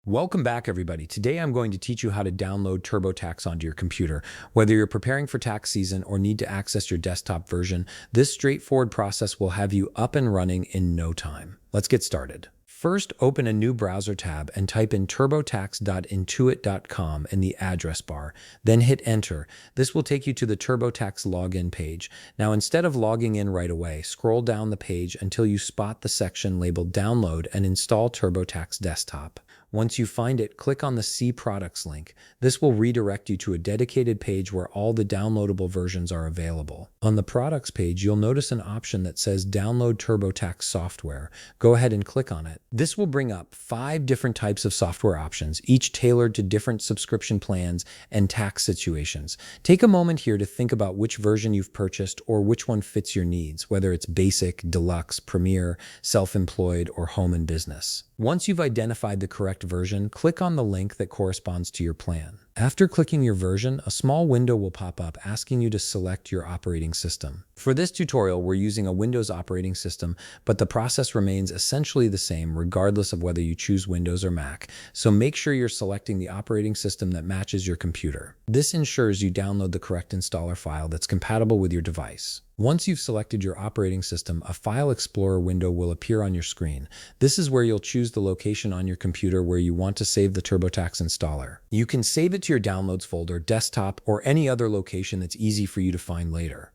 Welcome back, everybody. Today I'm going to teach you how to download TurboTax onto your computer. Whether you're preparing for tax season or need to access your desktop version, this straightforward process will have you up and running in no time. Let's get started. First, open a new browser tab and type in turbotax.intuit.com in the address bar. Then hit enter. This will take you to the TurboTax login page. Now, instead of logging in right away, scroll down the page until you spot the section labeled Download and Install TurboTax Desktop. Once you find it, click on the See Products link. This will redirect you to a dedicated page where all the downloadable versions are available. On the Products page, you'll notice an option that says Download TurboTax Software. Go ahead and click on it. This will bring up 5 different types of software options, each tailored to different subscription plans and tax situations. Take a moment here to think about which version you've purchased or which one fits your needs, whether it's Basic, Deluxe, Premier, Self-Employed, or Home and Business. Once you've identified the correct version, click on the link that corresponds to your plan. After clicking your version, a small window will pop up asking you to select your operating system. For this tutorial, we're using a Windows operating system, but the process remains essentially the same regardless of whether you choose Windows or Mac, so make sure you're selecting the operating system that matches your computer. This ensures you download the correct installer file that's compatible with your device. Once you've selected your operating system, a File Explorer window will appear on your screen. This is where you'll choose the location on your computer where you want to save the TurboTax installer. You can save it to your Downloads folder, desktop, or any other location that's easy for you to find later.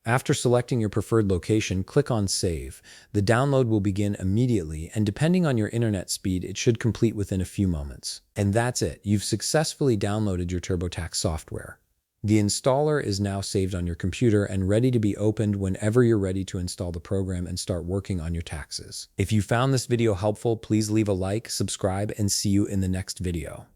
After selecting your preferred location, click on Save. The download will begin immediately, and depending on your internet speed, it should complete within a few moments. And that's it. You've successfully downloaded your TurboTax software. The installer is now saved on your computer and ready to be opened whenever you're ready to install the program and start working on your taxes. If you found this video helpful, please leave a like, subscribe, and see you in the next video.